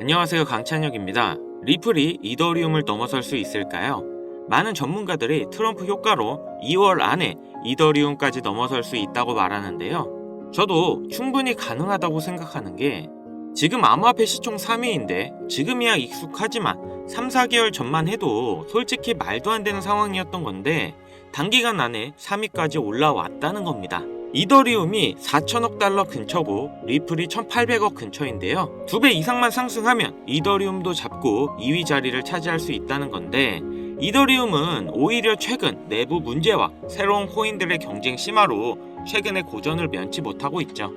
안녕하세요, 강찬혁입니다. 리플이 이더리움을 넘어설 수 있을까요? 많은 전문가들이 트럼프 효과로 2월 안에 이더리움까지 넘어설 수 있다고 말하는데요. 저도 충분히 가능하다고 생각하는 게, 지금 암호화폐 시총 3위인데 지금이야 익숙하지만 3, 4개월 전만 해도 솔직히 말도 안 되는 상황이었던 건데 단기간 안에 3위까지 올라왔다는 겁니다. 이더리움이 4천억 달러 근처고 리플이 1,800억 근처인데요. 2배 이상만 상승하면 이더리움도 잡고 2위 자리를 차지할 수 있다는 건데, 이더리움은 오히려 최근 내부 문제와 새로운 코인들의 경쟁 심화로 최근에 고전을 면치 못하고 있죠.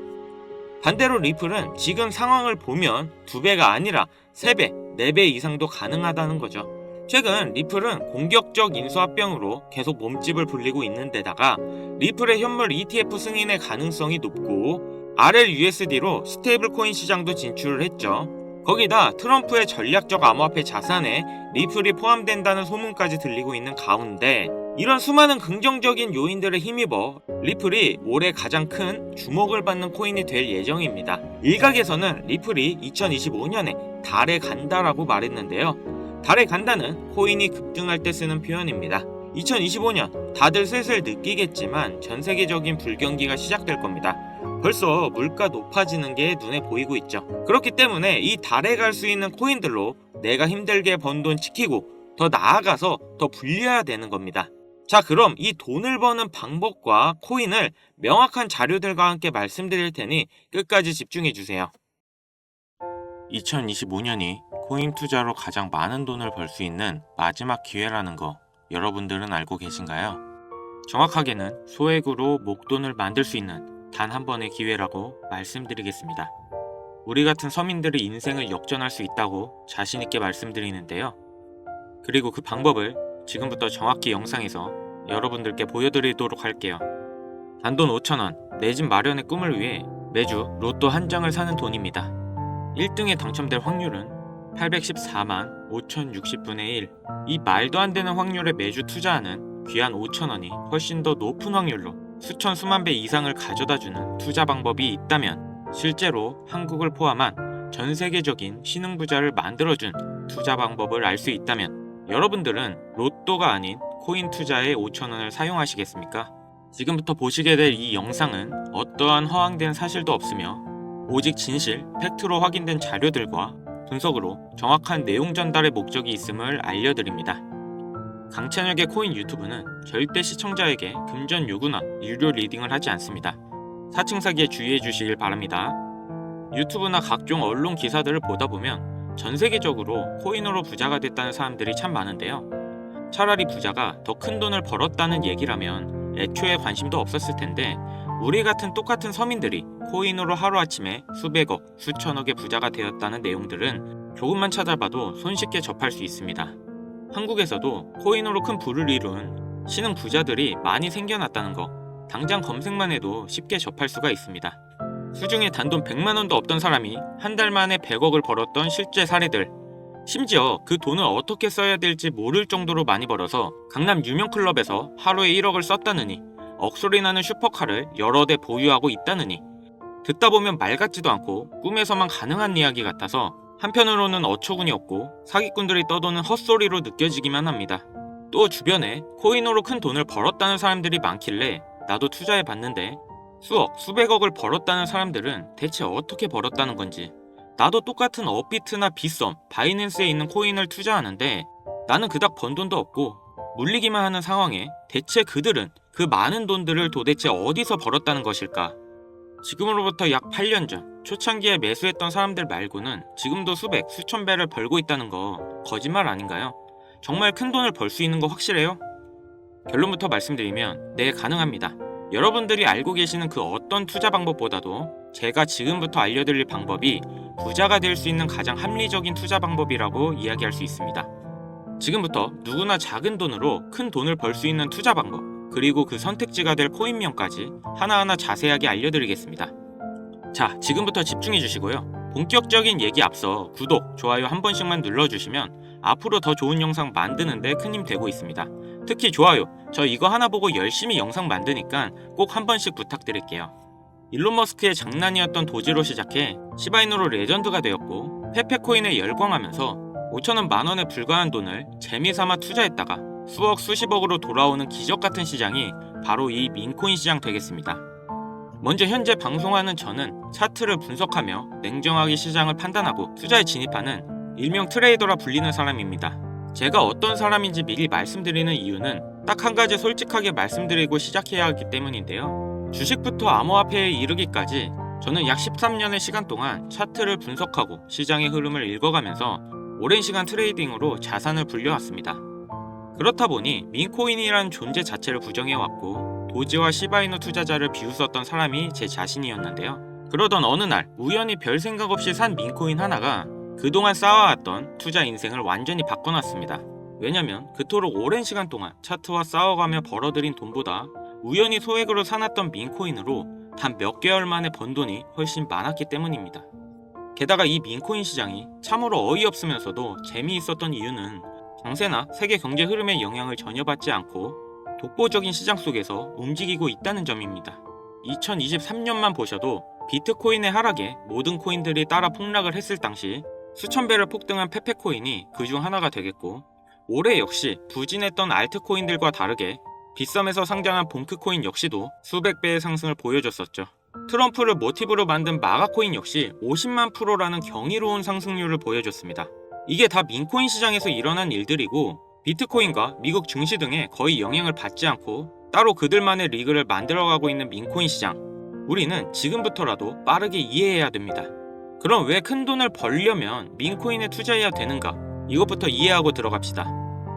반대로 리플은 지금 상황을 보면 2배가 아니라 3배, 4배 이상도 가능하다는 거죠. 최근 리플은 공격적 인수합병으로 계속 몸집을 불리고 있는 데다가 리플의 현물 ETF 승인의 가능성이 높고 RLUSD로 스테이블 코인 시장도 진출을 했죠. 거기다 트럼프의 전략적 암호화폐 자산에 리플이 포함된다는 소문까지 들리고 있는 가운데, 이런 수많은 긍정적인 요인들에 힘입어 리플이 올해 가장 큰 주목을 받는 코인이 될 예정입니다. 일각에서는 리플이 2025년에 달에 간다라고 말했는데요. 달에 간다는 코인이 급등할 때 쓰는 표현입니다. 2025년 다들 슬슬 느끼겠지만 전 세계적인 불경기가 시작될 겁니다. 벌써 물가 높아지는 게 눈에 보이고 있죠. 그렇기 때문에 이 달에 갈 수 있는 코인들로 내가 힘들게 번 돈 지키고 더 나아가서 더 불려야 되는 겁니다. 자, 그럼 이 돈을 버는 방법과 코인을 명확한 자료들과 함께 말씀드릴 테니 끝까지 집중해 주세요. 2025년이 코인 투자로 가장 많은 돈을 벌 수 있는 마지막 기회라는 거 여러분들은 알고 계신가요? 정확하게는 소액으로 목돈을 만들 수 있는 단 한 번의 기회라고 말씀드리겠습니다. 우리 같은 서민들의 인생을 역전할 수 있다고 자신있게 말씀드리는데요. 그리고 그 방법을 지금부터 정확히 영상에서 여러분들께 보여드리도록 할게요. 단돈 5,000원, 내 집 마련의 꿈을 위해 매주 로또 한 장을 사는 돈입니다. 1등에 당첨될 확률은 814만 5060분의 1. 이 말도 안 되는 확률에 매주 투자하는 귀한 5,000원이 훨씬 더 높은 확률로 수천 수만 배 이상을 가져다주는 투자 방법이 있다면, 실제로 한국을 포함한 전 세계적인 신흥부자를 만들어준 투자 방법을 알 수 있다면 여러분들은 로또가 아닌 코인 투자에 5,000원을 사용하시겠습니까? 지금부터 보시게 될 이 영상은 어떠한 허황된 사실도 없으며 오직 진실, 팩트로 확인된 자료들과 분석으로 정확한 내용 전달의 목적이 있음을 알려드립니다. 강찬혁의 코인 유튜브는 절대 시청자에게 금전 요구나 유료 리딩을 하지 않습니다. 사칭 사기에 주의해 주시길 바랍니다. 유튜브나 각종 언론 기사들을 보다 보면 전 세계적으로 코인으로 부자가 됐다는 사람들이 참 많은데요. 차라리 부자가 더 큰 돈을 벌었다는 얘기라면 애초에 관심도 없었을 텐데, 우리 같은 똑같은 서민들이 코인으로 하루아침에 수백억, 수천억의 부자가 되었다는 내용들은 조금만 찾아봐도 손쉽게 접할 수 있습니다. 한국에서도 코인으로 큰 부를 이룬 신흥 부자들이 많이 생겨났다는 거 당장 검색만 해도 쉽게 접할 수가 있습니다. 수중에 단돈 100만원도 없던 사람이 한 달 만에 100억을 벌었던 실제 사례들, 심지어 그 돈을 어떻게 써야 될지 모를 정도로 많이 벌어서 강남 유명 클럽에서 하루에 1억을 썼다느니, 억소리 나는 슈퍼카를 여러 대 보유하고 있다느니, 듣다 보면 말 같지도 않고 꿈에서만 가능한 이야기 같아서 한편으로는 어처구니 없고 사기꾼들이 떠도는 헛소리로 느껴지기만 합니다. 또 주변에 코인으로 큰 돈을 벌었다는 사람들이 많길래 나도 투자해봤는데, 수억, 수백억을 벌었다는 사람들은 대체 어떻게 벌었다는 건지, 나도 똑같은 업비트나 빗썸, 바이낸스에 있는 코인을 투자하는데 나는 그닥 번 돈도 없고 물리기만 하는 상황에 대체 그들은 그 많은 돈들을 도대체 어디서 벌었다는 것일까? 지금으로부터 약 8년 전 초창기에 매수했던 사람들 말고는 지금도 수백, 수천 배를 벌고 있다는 거 거짓말 아닌가요? 정말 큰 돈을 벌 수 있는 거 확실해요? 결론부터 말씀드리면 네, 가능합니다. 여러분들이 알고 계시는 그 어떤 투자 방법보다도 제가 지금부터 알려드릴 방법이 부자가 될 수 있는 가장 합리적인 투자 방법이라고 이야기할 수 있습니다. 지금부터 누구나 작은 돈으로 큰 돈을 벌 수 있는 투자 방법, 그리고 그 선택지가 될 코인명까지 하나하나 자세하게 알려드리겠습니다. 자, 지금부터 집중해 주시고요. 본격적인 얘기 앞서 구독, 좋아요 한 번씩만 눌러주시면 앞으로 더 좋은 영상 만드는데 큰 힘 되고 있습니다. 특히 좋아요, 저 이거 하나 보고 열심히 영상 만드니까 꼭 한 번씩 부탁드릴게요. 일론 머스크의 장난이었던 도지로 시작해 시바이누로 레전드가 되었고, 페페코인에 열광하면서 5천원 만원에 불과한 돈을 재미삼아 투자했다가 수억 수십억으로 돌아오는 기적같은 시장이 바로 이 민코인 시장 되겠습니다. 먼저 현재 방송하는 저는 차트를 분석하며 냉정하게 시장을 판단하고 투자에 진입하는 일명 트레이더라 불리는 사람입니다. 제가 어떤 사람인지 미리 말씀드리는 이유는 딱 한 가지 솔직하게 말씀드리고 시작해야 하기 때문인데요. 주식부터 암호화폐에 이르기까지 저는 약 13년의 시간 동안 차트를 분석하고 시장의 흐름을 읽어가면서 오랜 시간 트레이딩으로 자산을 불려왔습니다. 그렇다 보니 민코인이라는 존재 자체를 부정해왔고 도지와 시바이누 투자자를 비웃었던 사람이 제 자신이었는데요. 그러던 어느 날 우연히 별 생각 없이 산 민코인 하나가 그동안 쌓아왔던 투자 인생을 완전히 바꿔놨습니다. 왜냐면 그토록 오랜 시간 동안 차트와 싸워가며 벌어들인 돈보다 우연히 소액으로 사놨던 민코인으로 단 몇 개월 만에 번 돈이 훨씬 많았기 때문입니다. 게다가 이 민코인 시장이 참으로 어이없으면서도 재미있었던 이유는 정세나 세계 경제 흐름의 영향을 전혀 받지 않고 독보적인 시장 속에서 움직이고 있다는 점입니다. 2023년만 보셔도 비트코인의 하락에 모든 코인들이 따라 폭락을 했을 당시 수천 배를 폭등한 페페코인이 그중 하나가 되겠고, 올해 역시 부진했던 알트코인들과 다르게 빗썸에서 상장한 봉크코인 역시도 수백 배의 상승을 보여줬었죠. 트럼프를 모티브로 만든 마가코인 역시 50만 %라는 경이로운 상승률을 보여줬습니다. 이게 다 민코인 시장에서 일어난 일들이고 비트코인과 미국 증시 등에 거의 영향을 받지 않고 따로 그들만의 리그를 만들어가고 있는 민코인 시장, 우리는 지금부터라도 빠르게 이해해야 됩니다. 그럼 왜 큰 돈을 벌려면 민코인에 투자해야 되는가? 이것부터 이해하고 들어갑시다.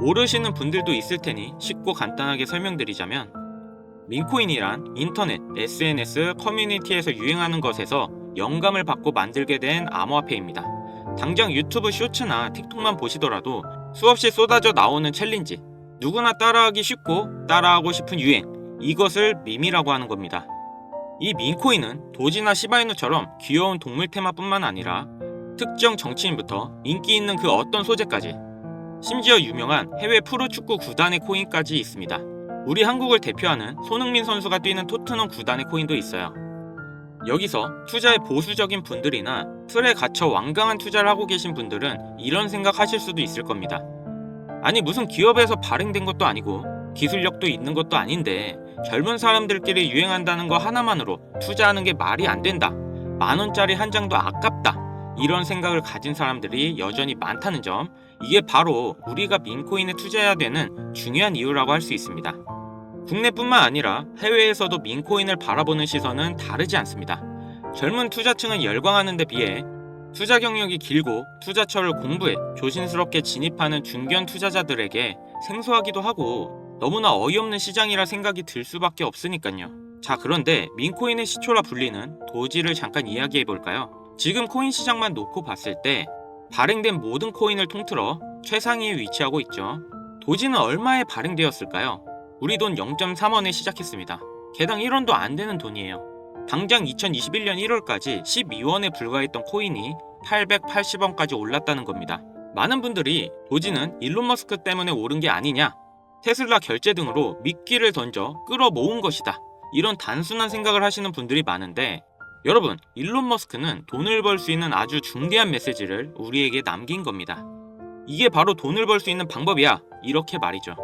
모르시는 분들도 있을 테니 쉽고 간단하게 설명드리자면, 민코인이란 인터넷, SNS, 커뮤니티에서 유행하는 것에서 영감을 받고 만들게 된 암호화폐입니다. 당장 유튜브 쇼츠나 틱톡만 보시더라도 수없이 쏟아져 나오는 챌린지, 누구나 따라하기 쉽고 따라하고 싶은 유행, 이것을 밈이라고 하는 겁니다. 이 민코인은 도지나 시바이누처럼 귀여운 동물 테마뿐만 아니라 특정 정치인부터 인기 있는 그 어떤 소재까지, 심지어 유명한 해외 프로축구 구단의 코인까지 있습니다. 우리 한국을 대표하는 손흥민 선수가 뛰는 토트넘 구단의 코인도 있어요. 여기서 투자에 보수적인 분들이나 틀에 갇혀 완강한 투자를 하고 계신 분들은 이런 생각하실 수도 있을 겁니다. 아니 무슨 기업에서 발행된 것도 아니고 기술력도 있는 것도 아닌데 젊은 사람들끼리 유행한다는 거 하나만으로 투자하는 게 말이 안 된다. 10,000원짜리 한 장도 아깝다. 이런 생각을 가진 사람들이 여전히 많다는 점, 이게 바로 우리가 민코인에 투자해야 되는 중요한 이유라고 할 수 있습니다. 국내뿐만 아니라 해외에서도 민코인을 바라보는 시선은 다르지 않습니다. 젊은 투자층은 열광하는 데 비해 투자 경력이 길고 투자처를 공부해 조심스럽게 진입하는 중견 투자자들에게 생소하기도 하고 너무나 어이없는 시장이라 생각이 들 수밖에 없으니까요. 자, 그런데 민코인의 시초라 불리는 도지를 잠깐 이야기해 볼까요? 지금 코인 시장만 놓고 봤을 때 발행된 모든 코인을 통틀어 최상위에 위치하고 있죠. 도지는 얼마에 발행되었을까요? 우리 돈 0.3원에 시작했습니다. 개당 1원도 안 되는 돈이에요. 당장 2021년 1월까지 12원에 불과했던 코인이 880원까지 올랐다는 겁니다. 많은 분들이 도지는 일론 머스크 때문에 오른 게 아니냐, 테슬라 결제 등으로 미끼를 던져 끌어모은 것이다, 이런 단순한 생각을 하시는 분들이 많은데, 여러분, 일론 머스크는 돈을 벌 수 있는 아주 중대한 메시지를 우리에게 남긴 겁니다. 이게 바로 돈을 벌 수 있는 방법이야, 이렇게 말이죠.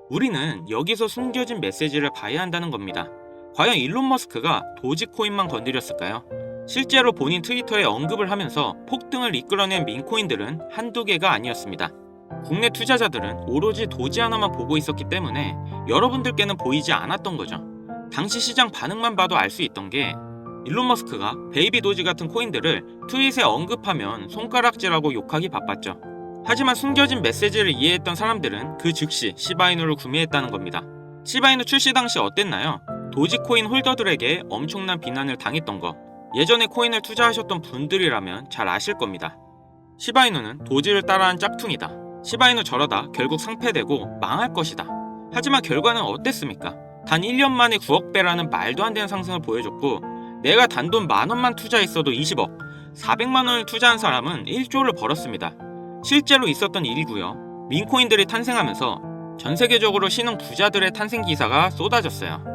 우리는 여기서 숨겨진 메시지를 봐야 한다는 겁니다. 과연 일론 머스크가 도지코인만 건드렸을까요? 실제로 본인 트위터에 언급을 하면서 폭등을 이끌어낸 민코인들은 한두 개가 아니었습니다. 국내 투자자들은 오로지 도지 하나만 보고 있었기 때문에 여러분들께는 보이지 않았던 거죠. 당시 시장 반응만 봐도 알 수 있던 게, 일론 머스크가 베이비 도지 같은 코인들을 트윗에 언급하면 손가락질하고 욕하기 바빴죠. 하지만 숨겨진 메시지를 이해했던 사람들은 그 즉시 시바이누를 구매했다는 겁니다. 시바이누 출시 당시 어땠나요? 도지코인 홀더들에게 엄청난 비난을 당했던 거, 예전에 코인을 투자하셨던 분들이라면 잘 아실 겁니다. 시바이누는 도지를 따라한 짝퉁이다. 시바이누 저러다 결국 상폐되고 망할 것이다. 하지만 결과는 어땠습니까? 단 1년 만에 9억 배라는 말도 안 되는 상승을 보여줬고, 내가 단돈 10,000원만 투자했어도 20억, 400만원을 투자한 사람은 1조를 벌었습니다. 실제로 있었던 일이고요. 민코인들이 탄생하면서 전 세계적으로 신흥 부자들의 탄생 기사가 쏟아졌어요.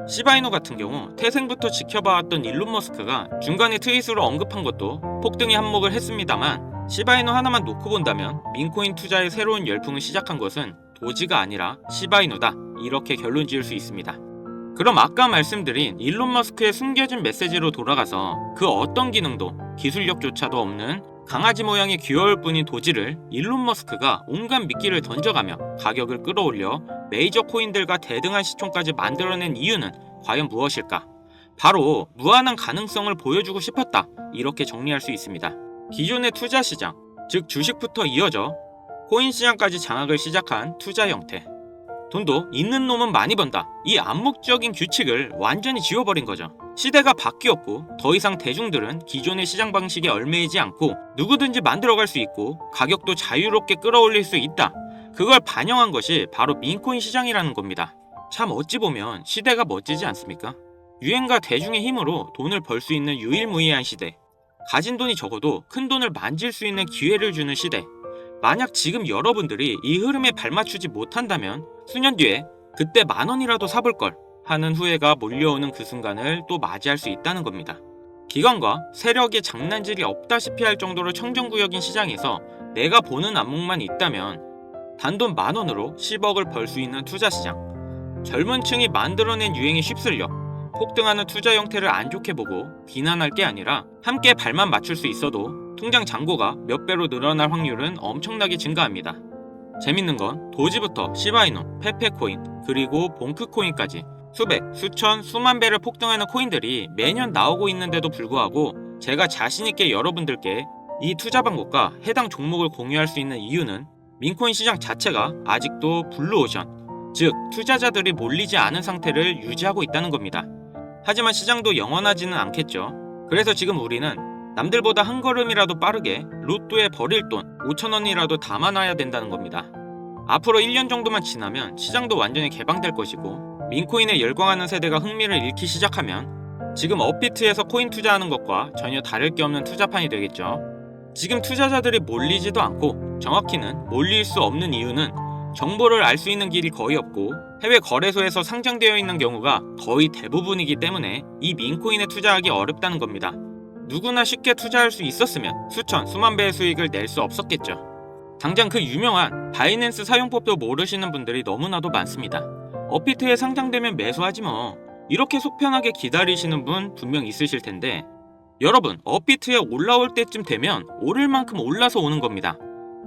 시바이누 같은 경우 태생부터 지켜봐왔던 일론 머스크가 중간에 트윗으로 언급한 것도 폭등에 한몫을 했습니다만, 시바이누 하나만 놓고 본다면 민코인 투자의 새로운 열풍을 시작한 것은 도지가 아니라 시바이누다, 이렇게 결론 지을 수 있습니다. 그럼 아까 말씀드린 일론 머스크의 숨겨진 메시지로 돌아가서 그 어떤 기능도 기술력조차도 없는 강아지 모양의 귀여울 뿐인 도지를 일론 머스크가 온갖 미끼를 던져가며 가격을 끌어올려 메이저 코인들과 대등한 시총까지 만들어낸 이유는 과연 무엇일까? 바로 무한한 가능성을 보여주고 싶었다, 이렇게 정리할 수 있습니다. 기존의 투자 시장, 즉 주식부터 이어져 코인 시장까지 장악을 시작한 투자 형태. 돈도 있는 놈은 많이 번다, 이 암묵적인 규칙을 완전히 지워버린 거죠. 시대가 바뀌었고 더 이상 대중들은 기존의 시장 방식에 얽매이지 않고 누구든지 만들어갈 수 있고 가격도 자유롭게 끌어올릴 수 있다. 그걸 반영한 것이 바로 민코인 시장이라는 겁니다. 참 어찌 보면 시대가 멋지지 않습니까? 유행과 대중의 힘으로 돈을 벌 수 있는 유일무이한 시대. 가진 돈이 적어도 큰 돈을 만질 수 있는 기회를 주는 시대. 만약 지금 여러분들이 이 흐름에 발맞추지 못한다면 수년 뒤에 그때 10,000원이라도 사볼걸 하는 후회가 몰려오는 그 순간을 또 맞이할 수 있다는 겁니다. 기관과 세력의 장난질이 없다시피 할 정도로 청정구역인 시장에서 내가 보는 안목만 있다면 단돈 10,000원으로 10억을 벌 수 있는 투자시장. 젊은 층이 만들어낸 유행에 휩쓸려 폭등하는 투자 형태를 안 좋게 보고 비난할 게 아니라 함께 발만 맞출 수 있어도 통장 잔고가 몇 배로 늘어날 확률은 엄청나게 증가합니다. 재밌는 건 도지부터 시바이누, 페페코인, 그리고 봉크코인까지 수백, 수천, 수만 배를 폭등하는 코인들이 매년 나오고 있는데도 불구하고 제가 자신있게 여러분들께 이 투자 방법과 해당 종목을 공유할 수 있는 이유는 민코인 시장 자체가 아직도 블루오션, 즉 투자자들이 몰리지 않은 상태를 유지하고 있다는 겁니다. 하지만 시장도 영원하지는 않겠죠. 그래서 지금 우리는 남들보다 한 걸음이라도 빠르게 로또에 버릴 돈 5,000원이라도 담아놔야 된다는 겁니다. 앞으로 1년 정도만 지나면 시장도 완전히 개방될 것이고 민코인에 열광하는 세대가 흥미를 잃기 시작하면 지금 업비트에서 코인 투자하는 것과 전혀 다를 게 없는 투자판이 되겠죠. 지금 투자자들이 몰리지도 않고 정확히는 몰릴 수 없는 이유는 정보를 알 수 있는 길이 거의 없고 해외 거래소에서 상장되어 있는 경우가 거의 대부분이기 때문에 이 민코인에 투자하기 어렵다는 겁니다. 누구나 쉽게 투자할 수 있었으면 수천, 수만 배의 수익을 낼 수 없었겠죠. 당장 그 유명한 바이낸스 사용법도 모르시는 분들이 너무나도 많습니다. 업비트에 상장되면 매수하지 뭐, 이렇게 속편하게 기다리시는 분 분명 있으실 텐데 여러분, 업비트에 올라올 때쯤 되면 오를 만큼 올라서 오는 겁니다.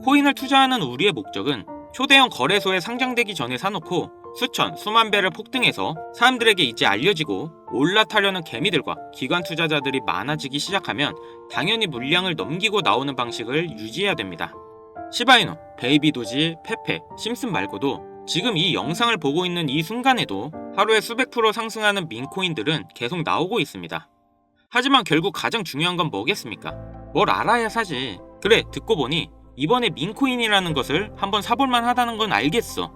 코인을 투자하는 우리의 목적은 초대형 거래소에 상장되기 전에 사놓고 수천, 수만 배를 폭등해서 사람들에게 이제 알려지고 올라타려는 개미들과 기관 투자자들이 많아지기 시작하면 당연히 물량을 넘기고 나오는 방식을 유지해야 됩니다. 시바이누, 베이비도지, 페페, 심슨 말고도 지금 이 영상을 보고 있는 이 순간에도 하루에 수백 프로 상승하는 민코인들은 계속 나오고 있습니다. 하지만 결국 가장 중요한 건 뭐겠습니까? 뭘 알아야 사지. 그래, 듣고 보니 이번에 민코인이라는 것을 한번 사볼만 하다는 건 알겠어.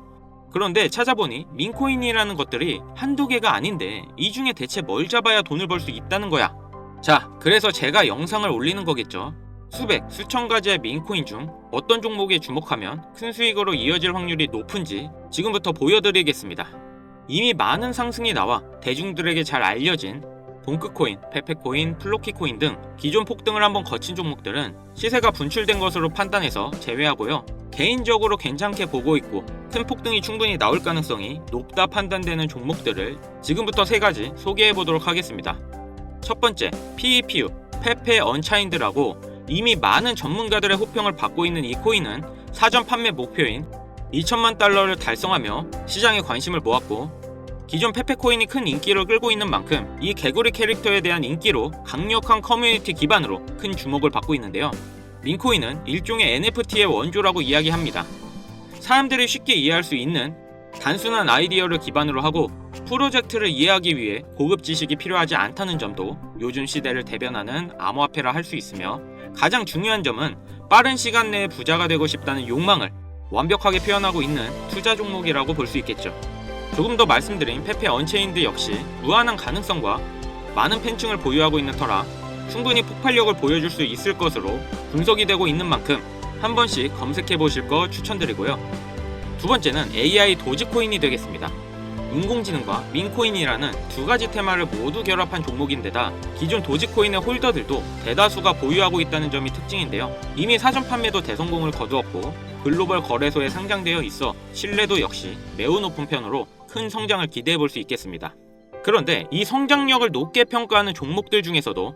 그런데 찾아보니 민코인이라는 것들이 한두 개가 아닌데 이 중에 대체 뭘 잡아야 돈을 벌 수 있다는 거야. 자, 그래서 제가 영상을 올리는 거겠죠. 수백, 수천 가지의 민코인 중 어떤 종목에 주목하면 큰 수익으로 이어질 확률이 높은지 지금부터 보여드리겠습니다. 이미 많은 상승이 나와 대중들에게 잘 알려진 봉크코인, 페페코인, 플로키코인 등 기존 폭등을 한번 거친 종목들은 시세가 분출된 것으로 판단해서 제외하고요. 개인적으로 괜찮게 보고 있고 큰 폭등이 충분히 나올 가능성이 높다 판단되는 종목들을 지금부터 3가지 소개해보도록 하겠습니다. 첫 번째, PEPU, 페페 언차인드라고 이미 많은 전문가들의 호평을 받고 있는 이 코인은 사전 판매 목표인 2천만 달러를 달성하며 시장에 관심을 모았고 기존 페페코인이 큰 인기를 끌고 있는 만큼 이 개구리 캐릭터에 대한 인기로 강력한 커뮤니티 기반으로 큰 주목을 받고 있는데요. 민코인은 일종의 NFT의 원조라고 이야기합니다. 사람들이 쉽게 이해할 수 있는 단순한 아이디어를 기반으로 하고 프로젝트를 이해하기 위해 고급 지식이 필요하지 않다는 점도 요즘 시대를 대변하는 암호화폐라 할 수 있으며 가장 중요한 점은 빠른 시간 내에 부자가 되고 싶다는 욕망을 완벽하게 표현하고 있는 투자 종목이라고 볼 수 있겠죠. 조금 더 말씀드린 페페 언체인드 역시 무한한 가능성과 많은 팬층을 보유하고 있는 터라 충분히 폭발력을 보여줄 수 있을 것으로 분석이 되고 있는 만큼 한 번씩 검색해 보실 거 추천드리고요. 두 번째는 AI 도지코인이 되겠습니다. 인공지능과 민코인이라는 두 가지 테마를 모두 결합한 종목인데다 기존 도지코인의 홀더들도 대다수가 보유하고 있다는 점이 특징인데요. 이미 사전 판매도 대성공을 거두었고 글로벌 거래소에 상장되어 있어 신뢰도 역시 매우 높은 편으로 큰 성장을 기대해 볼 수 있겠습니다. 그런데 이 성장력을 높게 평가하는 종목들 중에서도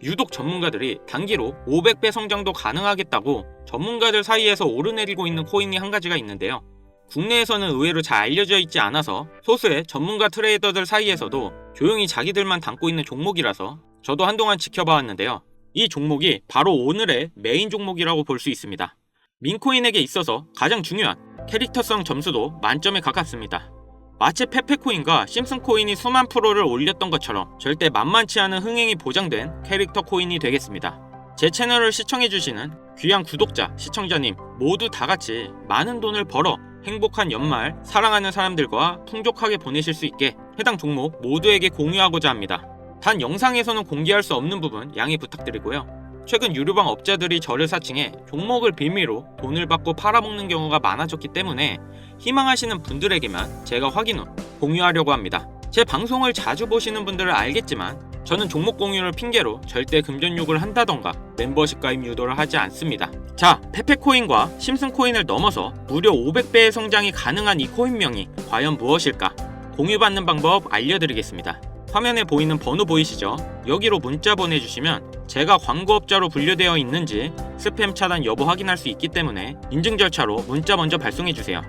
유독 전문가들이 단기로 500배 성장도 가능하겠다고 전문가들 사이에서 오르내리고 있는 코인이 한 가지가 있는데요. 국내에서는 의외로 잘 알려져 있지 않아서 소수의 전문가 트레이더들 사이에서도 조용히 자기들만 담고 있는 종목이라서 저도 한동안 지켜봐왔는데요. 이 종목이 바로 오늘의 메인 종목이라고 볼 수 있습니다. 민코인에게 있어서 가장 중요한 캐릭터성 점수도 만점에 가깝습니다. 마치 페페코인과 심슨코인이 수만 프로를 올렸던 것처럼 절대 만만치 않은 흥행이 보장된 캐릭터 코인이 되겠습니다. 제 채널을 시청해주시는 귀한 구독자, 시청자님 모두 다같이 많은 돈을 벌어 행복한 연말 사랑하는 사람들과 풍족하게 보내실 수 있게 해당 종목 모두에게 공유하고자 합니다. 단 영상에서는 공개할 수 없는 부분 양해 부탁드리고요. 최근 유료방 업자들이 저를 사칭해 종목을 빌미로 돈을 받고 팔아먹는 경우가 많아졌기 때문에 희망하시는 분들에게만 제가 확인 후 공유하려고 합니다. 제 방송을 자주 보시는 분들은 알겠지만 저는 종목 공유를 핑계로 절대 금전 욕을 한다던가 멤버십 가입 유도를 하지 않습니다. 자, 페페코인과 심슨코인을 넘어서 무려 500배의 성장이 가능한 이 코인명이 과연 무엇일까? 공유받는 방법 알려드리겠습니다. 화면에 보이는 번호 보이시죠? 여기로 문자 보내주시면 제가 광고업자로 분류되어 있는지 스팸 차단 여부 확인할 수 있기 때문에 인증 절차로 문자 먼저 발송해주세요.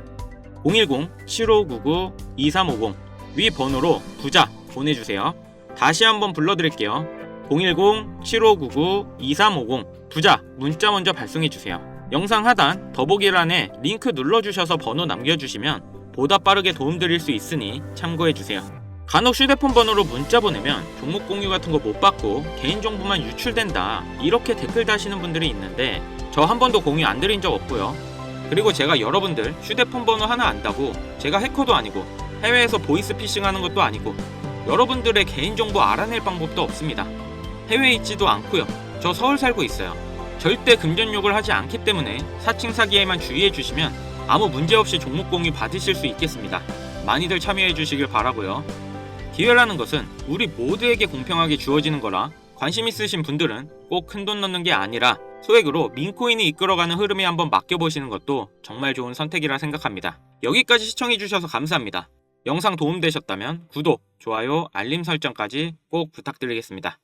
010-7599-2350 위 번호로 부자 보내주세요. 다시 한번 불러드릴게요. 010-7599-2350 부자 문자 먼저 발송해주세요. 영상 하단 더보기란에 링크 눌러주셔서 번호 남겨주시면 보다 빠르게 도움드릴 수 있으니 참고해주세요. 간혹 휴대폰 번호로 문자 보내면 종목 공유 같은 거 못 받고 개인정보만 유출된다 이렇게 댓글 다시는 분들이 있는데 저 한 번도 공유 안 드린 적 없고요. 그리고 제가 여러분들 휴대폰 번호 하나 안다고 제가 해커도 아니고 해외에서 보이스피싱 하는 것도 아니고 여러분들의 개인정보 알아낼 방법도 없습니다. 해외에 있지도 않고요. 저 서울 살고 있어요. 절대 금전욕을 하지 않기 때문에 사칭 사기에만 주의해 주시면 아무 문제 없이 종목 공유 받으실 수 있겠습니다. 많이들 참여해 주시길 바라고요. 기회라는 것은 우리 모두에게 공평하게 주어지는 거라 관심 있으신 분들은 꼭 큰돈 넣는 게 아니라 소액으로 민코인이 이끌어가는 흐름에 한번 맡겨보시는 것도 정말 좋은 선택이라 생각합니다. 여기까지 시청해주셔서 감사합니다. 영상 도움되셨다면 구독, 좋아요, 알림 설정까지 꼭 부탁드리겠습니다.